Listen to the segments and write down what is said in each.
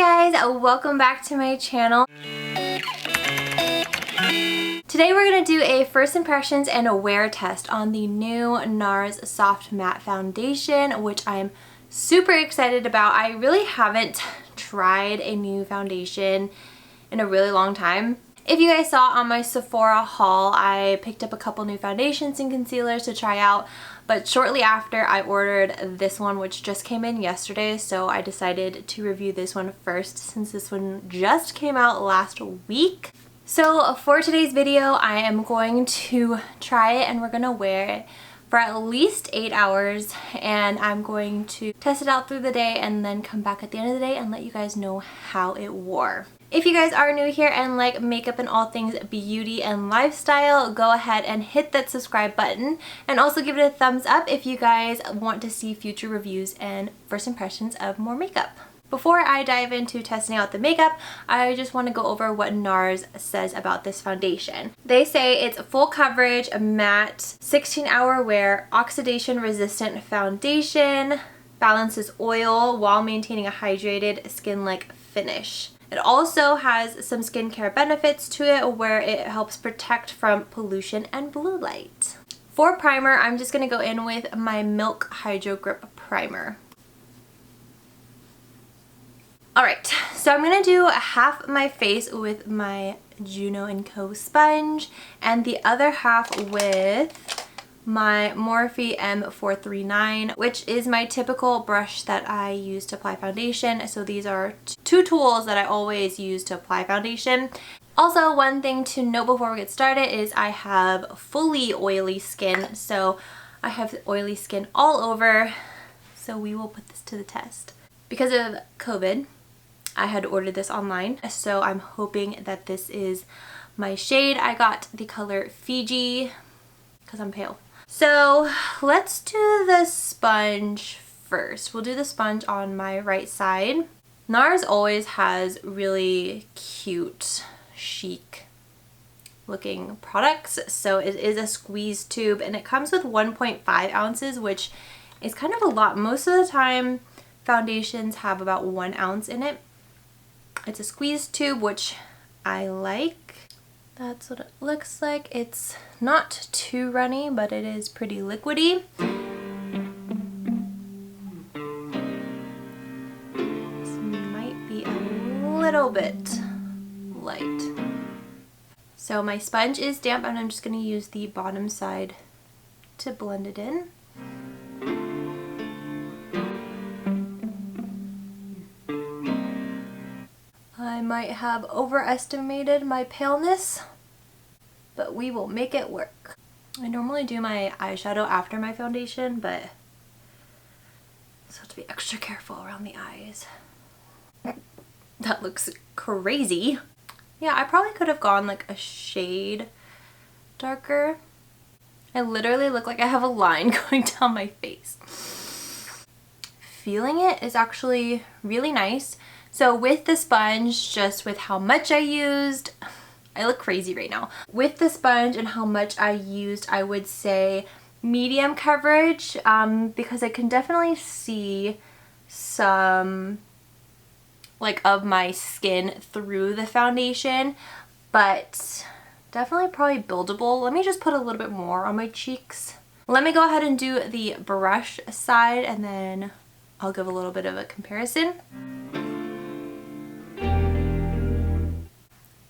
Hi guys, welcome back to my channel. Today we're going to do a first impressions and a wear test on the new NARS Soft Matte Foundation, which I'm super excited about. I really haven't tried a new foundation in a really long time. If you guys saw on my Sephora haul, I picked up a couple new foundations and concealers to try out, but shortly after I ordered this one, which just came in yesterday, so I decided to review this one first since this one just came out last week. So for today's video, I am going to try it and we're going to wear it for at least 8 hours, and I'm going to test it out through the day and then come back at the end of the day and let you guys know how it wore. If you guys are new here and like makeup and all things beauty and lifestyle, go ahead and hit that subscribe button and also give it a thumbs up if you guys want to see future reviews and first impressions of more makeup. Before I dive into testing out the makeup, I just want to go over what NARS says about this foundation. They say it's full coverage, a matte, 16-hour wear, oxidation resistant foundation, balances oil while maintaining a hydrated skin-like finish. It also has some skincare benefits to it where it helps protect from pollution and blue light. For primer, I'm just going to go in with my Milk Hydro Grip Primer. Alright, so I'm going to do half my face with my Juno & Co. sponge and the other half with my Morphe M439, which is my typical brush that I use to apply foundation. So these are two tools that I always use to apply foundation. Also, one thing to note before we get started is I have fully oily skin. So I have oily skin all over. So we will put this to the test. Because of COVID, I had ordered this online. So I'm hoping that this is my shade. I got the color Fiji because I'm pale. So let's do the sponge first. We'll do the sponge on my right side. NARS always has really cute, chic looking products. So it is a squeeze tube and it comes with 1.5 ounces, which is kind of a lot. Most of the time foundations have about 1 ounce in it. It's a squeeze tube, which I like. That's what it looks like. It's not too runny, but it is pretty liquidy. This might be a little bit light. So my sponge is damp and I'm just going to use the bottom side to blend it in. I might have overestimated my paleness, but we will make it work. I normally do my eyeshadow after my foundation, but I have to be extra careful around the eyes. That looks crazy. Yeah, I probably could have gone like a shade darker. I literally look like I have a line going down my face. Feeling it is actually really nice. So with the sponge, just with how much I used, I look crazy right now. With the sponge and how much I used, I would say medium coverage because I can definitely see some like of my skin through the foundation, but definitely probably buildable. Let me just put a little bit more on my cheeks. Let me go ahead and do the brush side and then I'll give a little bit of a comparison.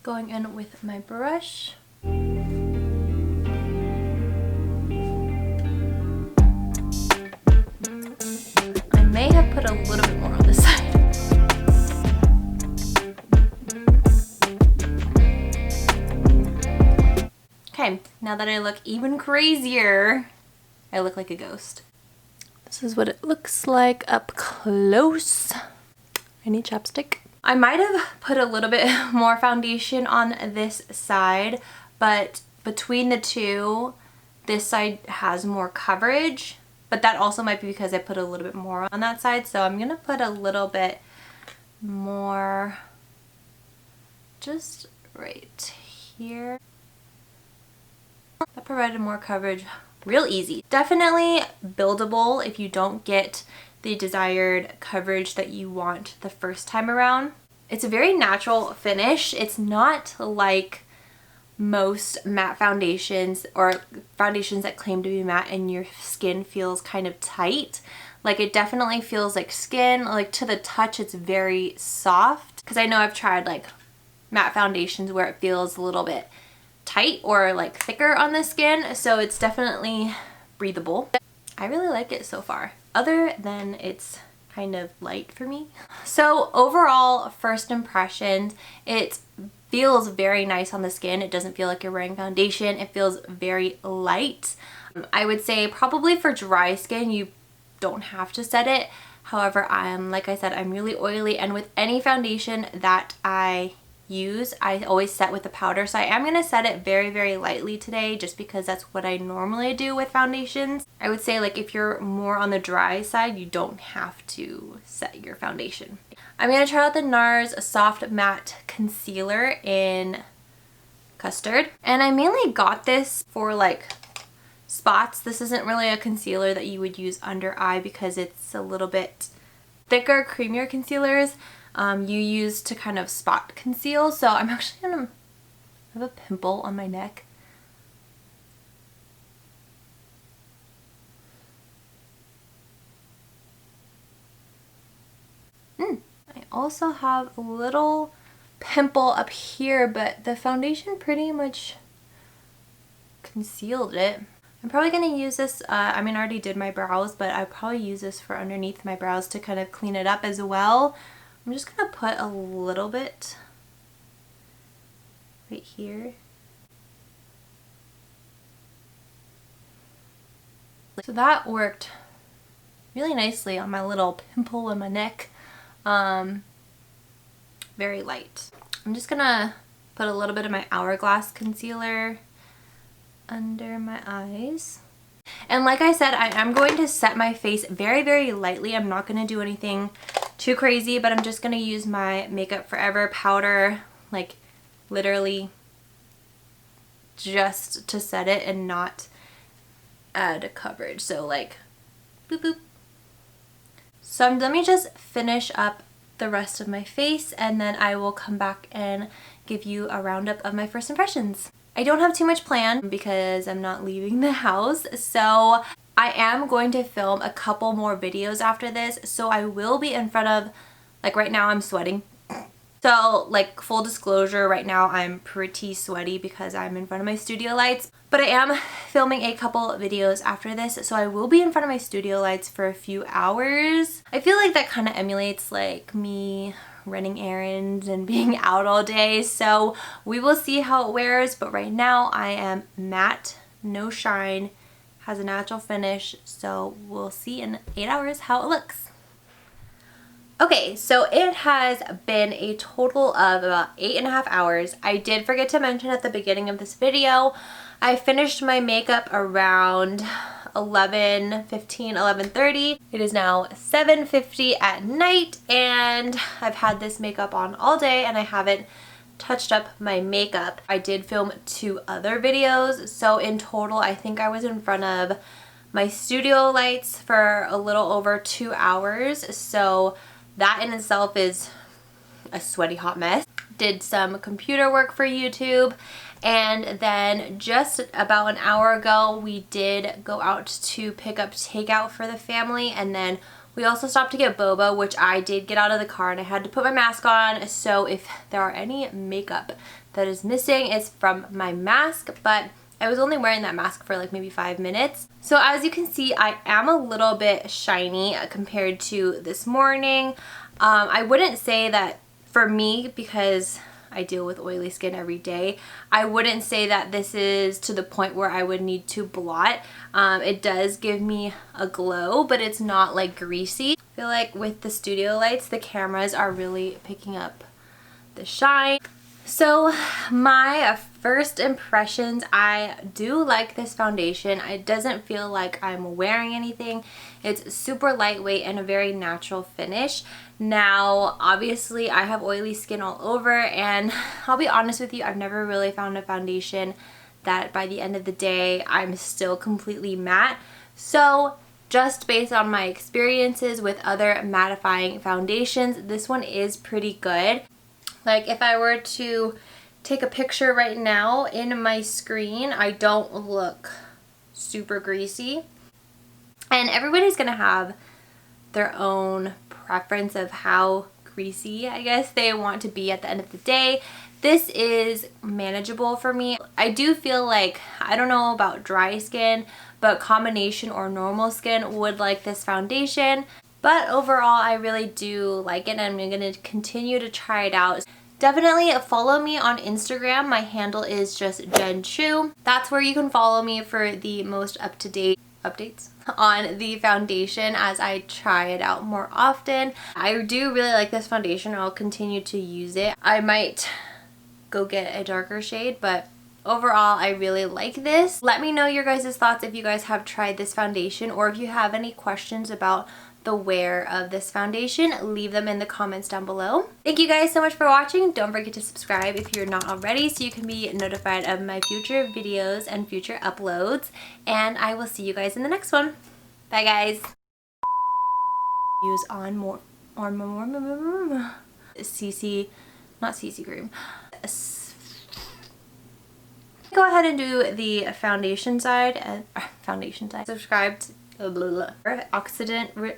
Going in with my brush. I may have put a little bit more on this side. Okay, now that I look even crazier, I look like a ghost. This is what it looks like up close. I need chapstick. I might have put a little bit more foundation on this side, but between the two, this side has more coverage, but that also might be because I put a little bit more on that side. So I'm gonna put a little bit more just right here. That provided more coverage real easy. Definitely buildable if you don't get the desired coverage that you want the first time around. It's a very natural finish. It's not like most matte foundations or foundations that claim to be matte and your skin feels kind of tight. Like, it definitely feels like skin. Like, to the touch, it's very soft. Because I know I've tried like matte foundations where it feels a little bit tight or like thicker on the skin. So it's definitely breathable. I really like it so far, other than it's kind of light for me. So overall, first impressions, it feels very nice on the skin. It doesn't feel like you're wearing foundation. It feels very light. I would say probably for dry skin, you don't have to set it. However, like I said, I'm really oily, and with any foundation that I use, I always set with a powder. So I am going to set it very, very lightly today, just because that's what I normally do with foundations. I would say, like, if you're more on the dry side, you don't have to set your foundation. I'm going to try out the NARS Soft Matte Concealer in Custard. And I mainly got this for like spots. This isn't really a concealer that you would use under eye because it's a little bit thicker, creamier concealers. You use to kind of spot conceal. So I'm actually gonna have a pimple on my neck. I also have a little pimple up here, but the foundation pretty much concealed it. I'm probably going to use this, I mean, I already did my brows, but I'll probably use this for underneath my brows to kind of clean it up as well. I'm just going to put a little bit right here. So that worked really nicely on my little pimple in my neck. Very light. I'm just going to put a little bit of my Hourglass concealer under my eyes. And like I said, I am going to set my face very, very lightly. I'm not going to do anything too crazy, but I'm just going to use my Makeup Forever powder, like literally just to set it and not add coverage. So like boop boop. So let me just finish up the rest of my face, and then I will come back and give you a roundup of my first impressions. I don't have too much planned because I'm not leaving the house, so I am going to film a couple more videos after this. So I will be in front of, like right now I'm sweating. So like full disclosure, right now I'm pretty sweaty because I'm in front of my studio lights. But I am filming a couple videos after this, so I will be in front of my studio lights for a few hours. I feel like that kind of emulates like me running errands and being out all day, so we will see how it wears. But right now I am matte, no shine, has a natural finish, so we'll see in 8 hours how it looks. Okay, so it has been a total of about 8.5 hours. I did forget to mention at the beginning of this video, I finished my makeup around 11:15, 11:30. It is now 7:50 at night, and I've had this makeup on all day and I haven't touched up my makeup. I did film 2 other videos, so in total I think I was in front of my studio lights for a little over 2 hours. So that in itself is a sweaty hot mess. Did some computer work for YouTube, and then just about an hour ago we did go out to pick up takeout for the family, and then we also stopped to get boba, which I did get out of the car and I had to put my mask on. So if there are any makeup that is missing, it's from my mask, but I was only wearing that mask for like maybe 5 minutes. So as you can see, I am a little bit shiny compared to this morning. I wouldn't say that for me, because I deal with oily skin every day, I wouldn't say that this is to the point where I would need to blot. It does give me a glow, but it's not like greasy. I feel like with the studio lights, the cameras are really picking up the shine. So my first impressions, I do like this foundation. It doesn't feel like I'm wearing anything. It's super lightweight and a very natural finish. Now, obviously I have oily skin all over, and I'll be honest with you, I've never really found a foundation that by the end of the day I'm still completely matte. So just based on my experiences with other mattifying foundations, this one is pretty good. Like if I were to take a picture right now in my screen, I don't look super greasy. And everybody's gonna have their own preference of how greasy, I guess, they want to be at the end of the day. This is manageable for me. I do feel like, I don't know about dry skin, but combination or normal skin would like this foundation. But overall, I really do like it, and I'm going to continue to try it out. Definitely follow me on Instagram. My handle is just Jenn Chiu. That's where you can follow me for the most up-to-date updates on the foundation as I try it out more often. I do really like this foundation. I'll continue to use it. I might go get a darker shade, but overall I really like this. Let me know your guys' thoughts if you guys have tried this foundation, or if you have any questions about the wear of this foundation, leave them in the comments down below. Thank you guys so much for watching. Don't forget to subscribe if you're not already so you can be notified of my future videos and future uploads, and I will see you guys in the next one. Bye guys. Use on more CC, not CC cream. Go ahead and do the foundation side. Subscribe to oxidant